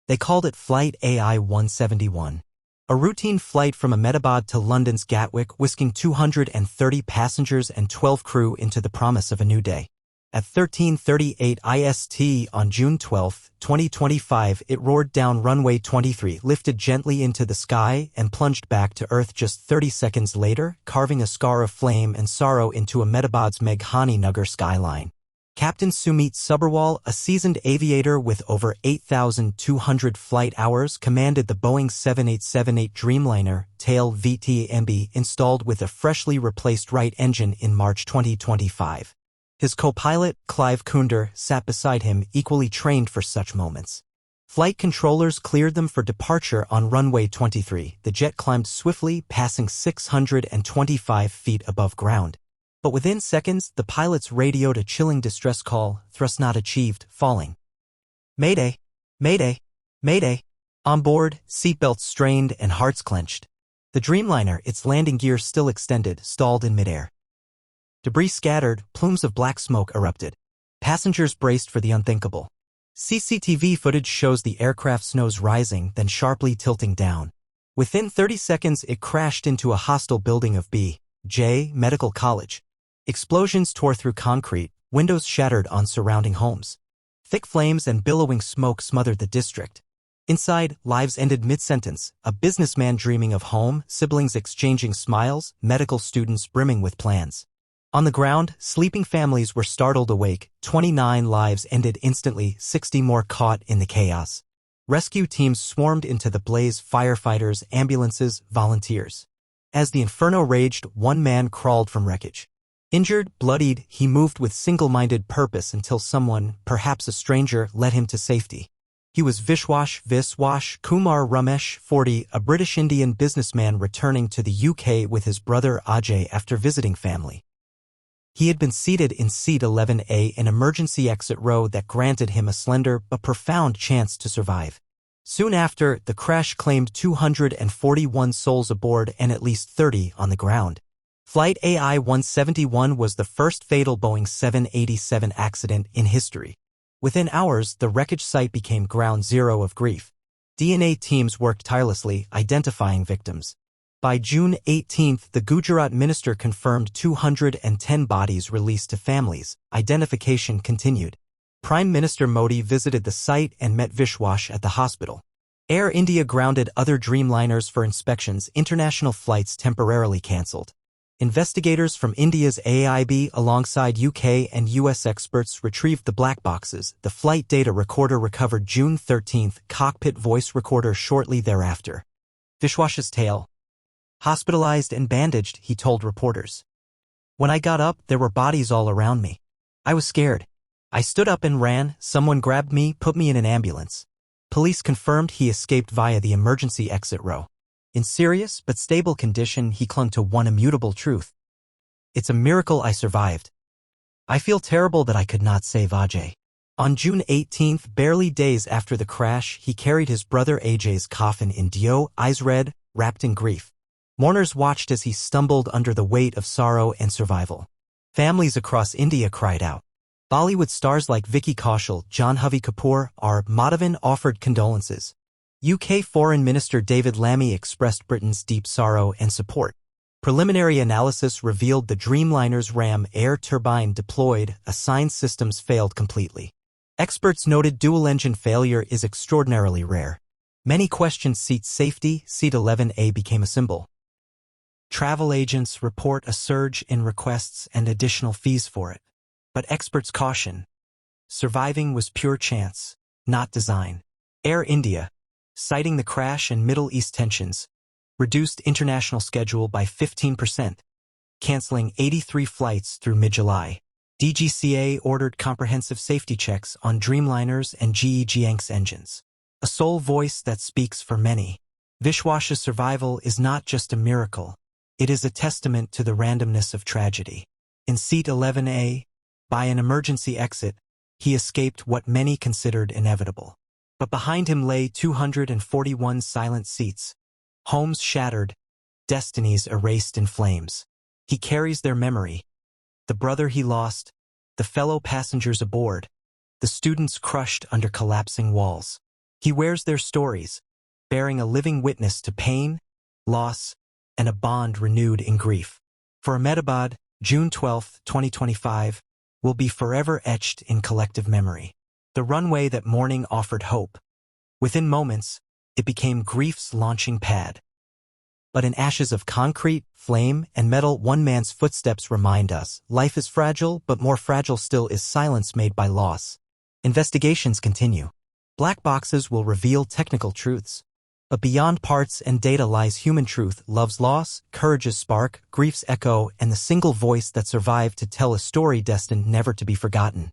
They called it Flight AI-171. A routine flight from Ahmedabad to London's Gatwick, whisking 230 passengers and 12 crew into the promise of a new day. At 13:38 IST on June 12, 2025, it roared down runway 23, lifted gently into the sky, and plunged back to Earth just 30 seconds later, carving a scar of flame and sorrow into Ahmedabad's Meghani Nagar skyline. Captain Sumit Sabharwal, a seasoned aviator with over 8,200 flight hours, commanded the Boeing 7878 Dreamliner, tail VTMB, installed with a freshly replaced right engine in March 2025. His co-pilot, Clive Kunder, sat beside him, equally trained for such moments. Flight controllers cleared them for departure on runway 23. The jet climbed swiftly, passing 625 feet above ground. But within seconds, the pilots radioed a chilling distress call, thrust not achieved, falling. Mayday! Mayday! Mayday! On board, seatbelts strained and hearts clenched. The Dreamliner, its landing gear still extended, stalled in midair. Debris scattered, plumes of black smoke erupted. Passengers braced for the unthinkable. CCTV footage shows the aircraft's nose rising, then sharply tilting down. Within 30 seconds, it crashed into a hostile building of B.J. Medical College. Explosions tore through concrete, windows shattered on surrounding homes. Thick flames and billowing smoke smothered the district. Inside, lives ended mid-sentence, a businessman dreaming of home, siblings exchanging smiles, medical students brimming with plans. On the ground, sleeping families were startled awake, 29 lives ended instantly, 60 more caught in the chaos. Rescue teams swarmed into the blaze, firefighters, ambulances, volunteers. As the inferno raged, one man crawled from wreckage. Injured, bloodied, he moved with single-minded purpose until someone, perhaps a stranger, led him to safety. He was Vishwash Kumar Ramesh, 40, a British-Indian businessman returning to the UK with his brother Ajay after visiting family. He had been seated in Seat 11A, an emergency exit row that granted him a slender but profound chance to survive. Soon after, the crash claimed 241 souls aboard and at least 30 on the ground. Flight AI-171 was the first fatal Boeing 787 accident in history. Within hours, the wreckage site became ground zero of grief. DNA teams worked tirelessly, identifying victims. By June 18, the Gujarat minister confirmed 210 bodies released to families. Identification continued. Prime Minister Modi visited the site and met Vishwash at the hospital. Air India grounded other Dreamliners for inspections. International flights temporarily cancelled. Investigators from India's AIB alongside UK and US experts retrieved the black boxes. The flight data recorder recovered June 13, cockpit voice recorder shortly thereafter. Vishwash's tale. Hospitalized and bandaged, he told reporters. When I got up, there were bodies all around me. I was scared. I stood up and ran, someone grabbed me, put me in an ambulance. Police confirmed he escaped via the emergency exit row. In serious but stable condition, he clung to one immutable truth. It's a miracle I survived. I feel terrible that I could not save Ajay. On June 18, barely days after the crash, he carried his brother Ajay's coffin in Dio, eyes red, wrapped in grief. Mourners watched as he stumbled under the weight of sorrow and survival. Families across India cried out. Bollywood stars like Vicky Kaushal, Janhavi Kapoor, R. Madhavan offered condolences. UK Foreign Minister David Lammy expressed Britain's deep sorrow and support. Preliminary analysis revealed the Dreamliner's ram air turbine deployed, assigned systems failed completely. Experts noted dual-engine failure is extraordinarily rare. Many questioned seat safety. Seat 11A became a symbol. Travel agents report a surge in requests and additional fees for it. But experts caution. Surviving was pure chance, not design. Air India, citing the crash and Middle East tensions, reduced international schedule by 15%, canceling 83 flights through mid-July. DGCA ordered comprehensive safety checks on Dreamliners and GE Jiangx engines. A sole voice that speaks for many. Vishwash's survival is not just a miracle. It is a testament to the randomness of tragedy. In Seat 11A, by an emergency exit, he escaped what many considered inevitable. But behind him lay 241 silent seats, homes shattered, destinies erased in flames. He carries their memory, the brother he lost, the fellow passengers aboard, the students crushed under collapsing walls. He wears their stories, bearing a living witness to pain, loss, and a bond renewed in grief. For Ahmedabad, June 12, 2025, will be forever etched in collective memory. The runway that morning offered hope. Within moments, it became grief's launching pad. But in ashes of concrete, flame, and metal, one man's footsteps remind us, life is fragile, but more fragile still is silence made by loss. Investigations continue. Black boxes will reveal technical truths. But beyond parts and data lies human truth, love's loss, courage's spark, grief's echo, and the single voice that survived to tell a story destined never to be forgotten.